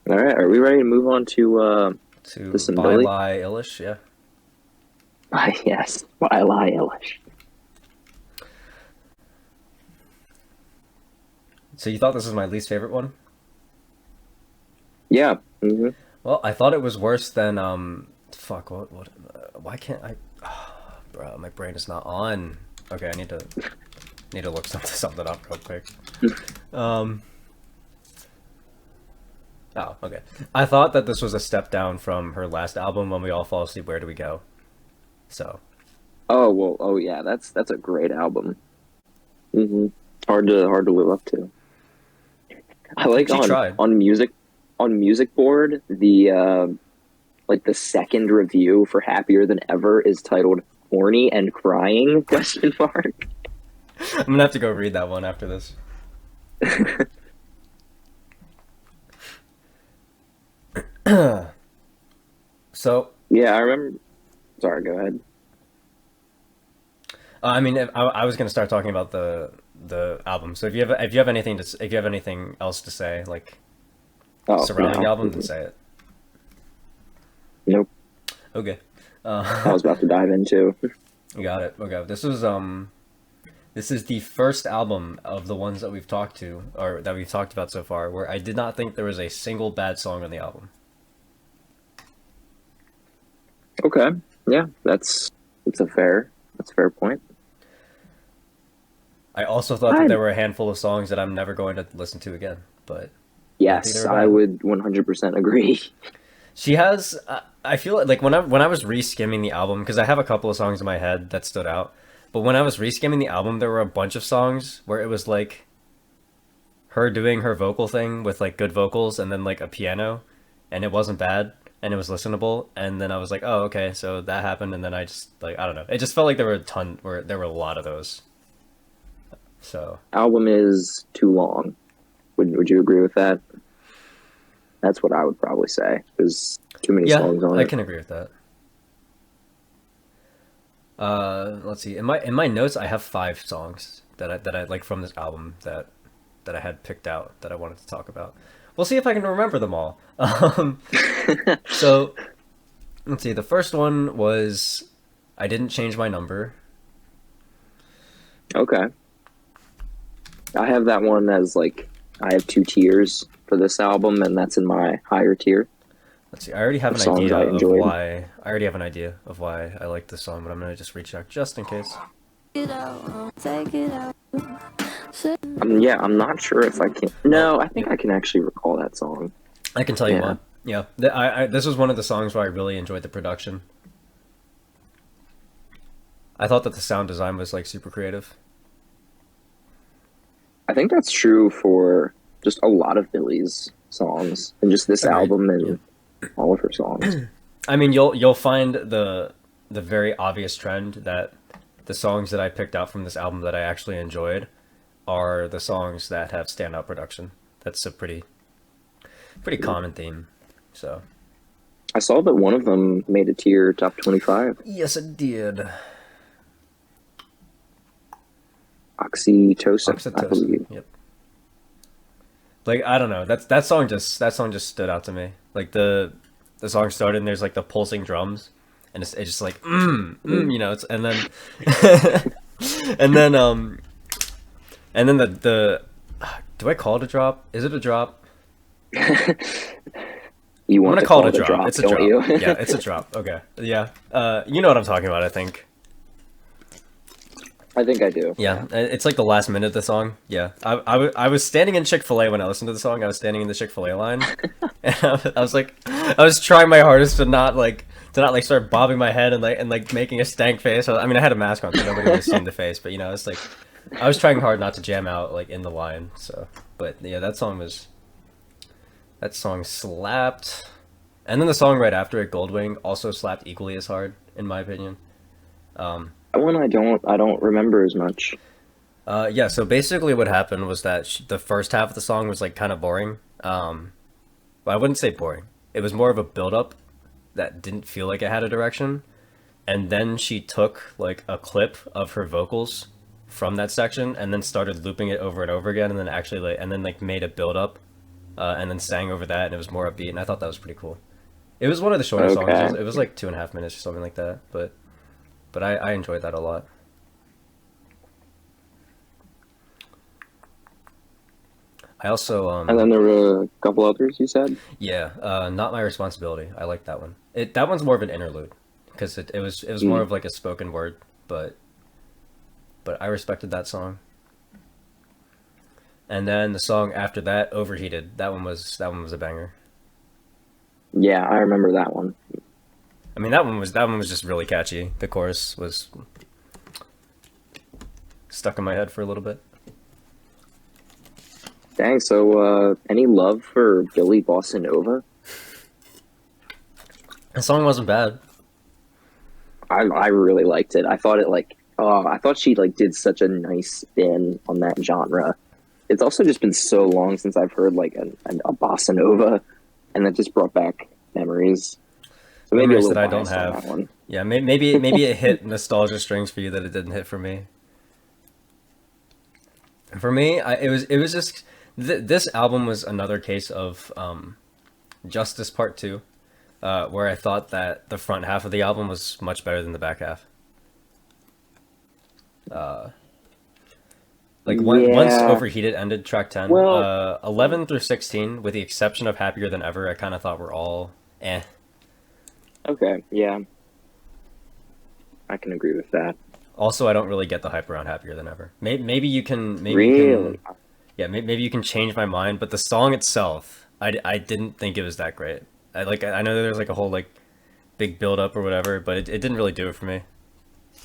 All right, are we ready to move on to To some Billie? Billie Eilish, yeah. Yes, Eilish. So you thought this was my least favorite one? Yeah. Hmm. Well, I thought it was worse than fuck, why can't I bro, my brain is not on. Okay, I need to look something up real quick. Um oh, okay. I thought that this was a step down from her last album, When We All Fall Asleep, Where Do We Go? So, Oh well. Oh yeah. That's a great album. Hmm. Hard to live up to. I like she tried. on music board like the second review for Happier Than Ever is titled "Horny and Crying?" question mark. I'm gonna have to go read that one after this. So, Yeah, I remember. Sorry, go ahead. I mean, I was gonna start talking about the album. So if you have anything if you have anything else to say, like Oh surrounding the no. album, then Mhm. say it. Nope. Okay. I was about to dive into. Got it. Okay. This is the first album of the ones that we've talked to or that we've talked about so far where I did not think there was a single bad song on the album. Okay. Yeah, that's a fair point. I also thought that I there were a handful of songs that I'm never going to listen to again, but I didn't think they Yes, were I bad. would 100% agree. She has. I feel like when I was re-skimming the album, because I have a couple of songs in my head that stood out, but when I was re-skimming the album, there were a bunch of songs where it was like her doing her vocal thing with like good vocals and then like a piano, and it wasn't bad and it was listenable. And then I was like, oh okay, so that happened, and then I just like I don't know. It just felt like there were a lot of those. So Album is too long. Would you agree with that? That's what I would probably say. There's too many yeah, songs on I it. can agree with that. Let's see. In my notes, I have 5 songs that I like from this album that I had picked out that I wanted to talk about. We'll see if I can remember them all. So let's see. The first one was I didn't change my number. Okay. I have that one as like I have two tiers for this album, and that's in my higher tier Let's see. I already have of an songs idea I of enjoyed. why. I already have an idea of why I like this song, but I'm gonna just recheck just in case. Yeah, I'm not sure if I can. Oh, No, I think yep. I can actually recall that song. I can tell you Yeah, why. Yeah, this was one of the songs where I really enjoyed the production. I thought that the sound design was like super creative. I think that's true for just a lot of Billie's songs, and just this Agreed. album Yeah. and all of her songs. I mean, you'll find the very obvious trend that the songs that I picked out from this album that I actually enjoyed are the songs that have standout production. That's a pretty common theme. So I saw that one of them made a tier top 25. yes, it did. Oxytocin, I Oxytocin. believe. Yep. Like I don't know. That song just stood out to me. Like the song started and there's like the pulsing drums, and it's just like you know. It's and then and then and then the do I call it a drop? Is it a drop? You I'm want gonna to call call it a it a drop. drop, It's a don't drop. you? Yeah, it's a drop. Okay. Yeah. You know what I'm talking about, I think. I think I do. Yeah, Yeah. it's like the last minute of the song. Yeah, I was standing in Chick-fil-A when I listened to the song. I was standing in the Chick-fil-A line, and I was like, I was trying my hardest to not like start bobbing my head and like making a stank face. I mean, I had a mask on, so nobody would have seen the face, but you know, it's like I was trying hard not to jam out like in the line. So, but yeah, that song slapped, and then the song right after it, Goldwing, also slapped equally as hard, in my opinion. Um, That one I don't remember as much. yeah, so basically what happened was that the first half of the song was like kind of boring. But I wouldn't say boring. It was more of a build up that didn't feel like it had a direction. And then she took like a clip of her vocals from that section and then started looping it over and over again and then actually like and then like made a build up and then sang over that, and it was more upbeat, and I thought that was pretty cool. It was one of the shorter songs. Okay. It was like 2.5 minutes or something like that, but I enjoyed that a lot. I also And then there were a couple others you said? yeah, Not My Responsibility. I like that one. That one's more of an interlude because it was more Mm. of like a spoken word, but I respected that song. And then the song after that, Overheated. That one was a banger. Yeah, I remember that one. I mean, that one was just really catchy. The chorus was stuck in my head for a little bit. Dang, so any love for Billie Bossa Nova? The song wasn't bad. I really liked it. I thought it like I thought she like did such a nice spin on that genre. It's also just been so long since I've heard like a bossa nova, and that just brought back memories. So maybe a Memories little that I don't biased on that have. one. Yeah, maybe it hit nostalgia strings for you that it didn't hit for me. For me, it was just this album was another case of Justice Part Two, where I thought that the front half of the album was much better than the back half. Like once Yeah. Overheated ended, track 10, Well, 11 through 16, with the exception of Happier Than Ever, I kind of thought were all eh. okay, yeah, I can agree with that. Also, I don't really get the hype around Happier Than Ever. Maybe you can, Really? yeah, maybe you can change my mind, but the song itself, I didn't think it was that great. I know there's like a whole like big build up or whatever, but it didn't really do it for me.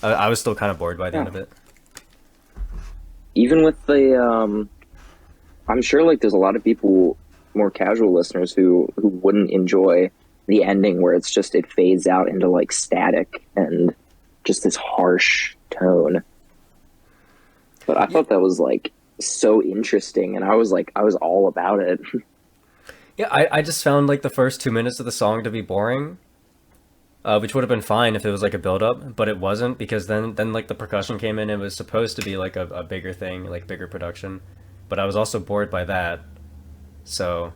I was still kind of bored by the end Yeah. of it. Even with the I'm sure like there's a lot of people, more casual listeners, who wouldn't enjoy the ending where it's just it fades out into like static and just this harsh tone. But I thought that was like so interesting, and I was all about it. Yeah, I just found like the first 2 minutes of the song to be boring, which would have been fine if it was like a build up, but it wasn't because then like the percussion came in. It was supposed to be like a bigger thing, like bigger production, but I was also bored by that. So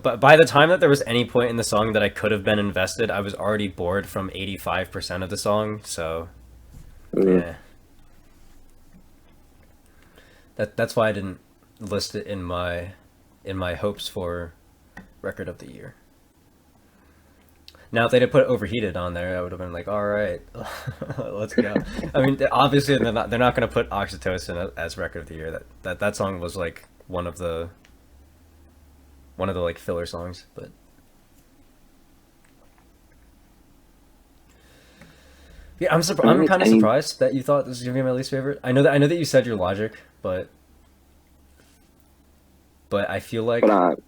but by the time that there was any point in the song that I could have been invested, I was already bored from 85% of the song. So Mm. yeah, that's why I didn't list it in my hopes for record of the year. Now, if they'd have put Overheated on there, I would have been like, all right, let's go. I mean, obviously, they're not going to put Oxytocin as record of the year. That song was like one of the like filler songs, but yeah, I'm kind of surprised that you thought this was gonna be my least favorite. I know that you said your Logic, but I feel like But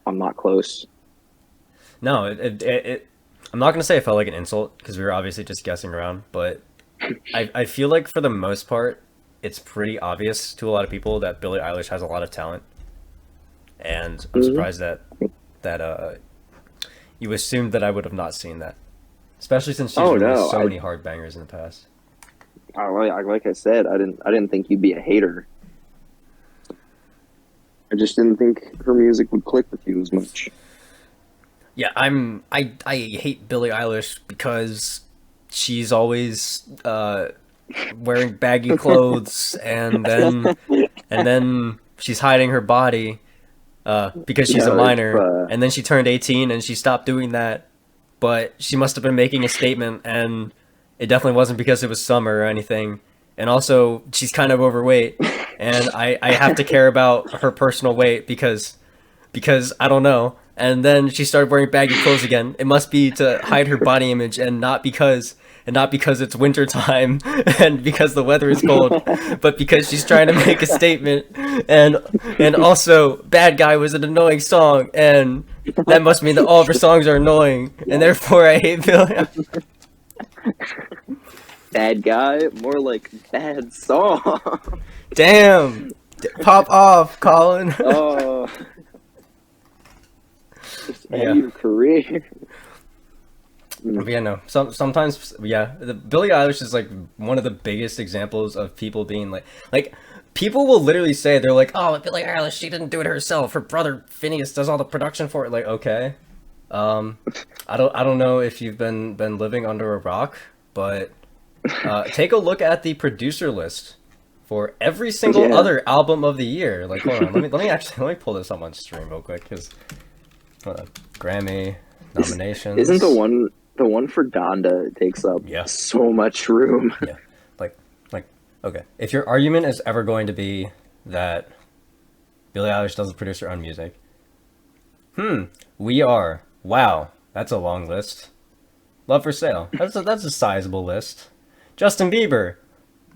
I'm not close. no, I'm not gonna say it felt like an insult because we were obviously just guessing around, but I feel like for the most part, it's pretty obvious to a lot of people that Billie Eilish has a lot of talent, and I'm Mhm. surprised that you assumed that I would have not seen that, especially since she's Oh released no, so many hard bangers in the past. like I said, I didn't think you'd be a hater. I just didn't think her music would click with you as much. Yeah, I hate Billie Eilish because she's always wearing baggy clothes and then she's hiding her body because she's a No, minor, and then she turned 18 and she stopped doing that, but she must have been making a statement, and it definitely wasn't because it was summer or anything. And also, she's kind of overweight, and I have to care about her personal weight because I don't know. And then she started wearing baggy clothes again. It must be to hide her body image, and not because it's winter time and because the weather is cold, but because she's trying to make a statement. And also, Bad Guy was an annoying song, and that must mean that all of her songs are annoying, and therefore I hate Billie. Bad guy, more like bad song. Damn, pop off, Colin. Oh, just end Yeah. your career. But yeah, no. Sometimes, yeah, Billie Eilish is like one of the biggest examples of people being like people will literally say they're like, oh, Billie Eilish, she didn't do it herself. Her brother Phineas does all the production for it. Like, okay, I don't know if you've been living under a rock, but take a look at the producer list for every single other album of the year. Like, hold on, let me pull this up on stream real quick because Grammy nominations. Isn't the one for Donda takes up so much room? Yeah, like okay. If your argument is ever going to be that Billie Eilish doesn't produce her own music, we are. Wow, that's a long list. Love for Sale. That's a sizable list. Justin Bieber.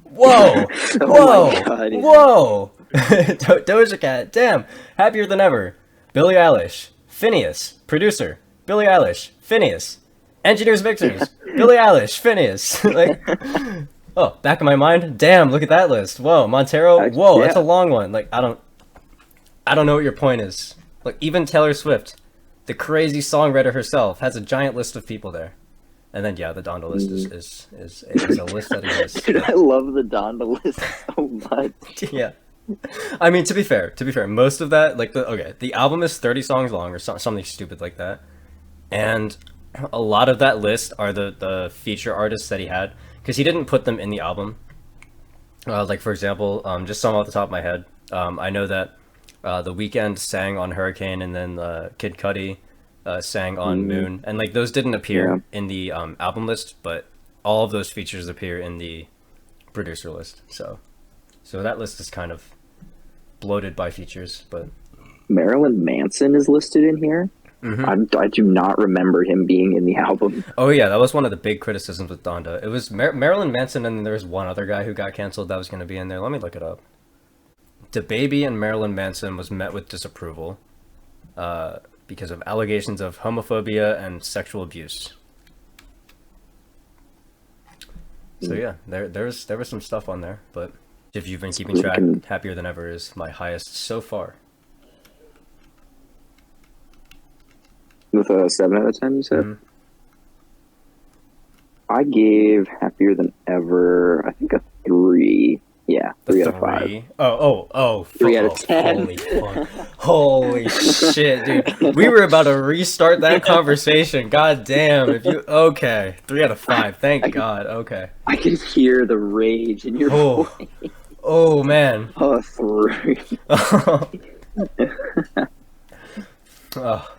Whoa! Whoa! My God, yeah. Whoa! Doja Cat. Damn. Happier Than Ever. Billie Eilish. Phineas. Producer. Billie Eilish. Phineas. Engineers Mixers. Billie Eilish. Phineas. Like, oh, back of my mind. Damn, look at that list. Whoa, Montero. Whoa, that's a long one. Like, I don't know what your point is. Like, even Taylor Swift, the crazy songwriter herself, has a giant list of people there. And then the Donda list is a list that exists. Dude, I love the Donda list so much. Yeah. I mean, to be fair, most of that, like, the album is 30 songs long or something stupid like that. And a lot of that list are the feature artists that he had, because he didn't put them in the album. Like, for example, just some off the top of my head, I know that The Weeknd sang on Hurricane, and then Kid Cudi sang on Moon, and like those didn't appear in the album list, but all of those features appear in the producer list. So that list is kind of bloated by features. But Marilyn Manson is listed in here. I do not remember him being in the album. Oh yeah, that was one of the big criticisms with Donda. It was Marilyn Manson, and then there was one other guy who got canceled that was going to be in there. Let me look it up. DaBaby and Marilyn Manson was met with disapproval because of allegations of homophobia and sexual abuse. So yeah, there was some stuff on there, but if you've been keeping track, Happier Than Ever is my highest so far. With a 7 out of 10, you said? I gave Happier Than Ever, I think, a 3. Yeah, 3 out of 5. Oh. 3 out of 10. Holy fuck. Holy shit, dude. We were about to restart that conversation. God damn. Okay. 3 out of 5. Thank God. Okay. I can hear the rage in your voice. Oh, man. Oh, 3. Oh.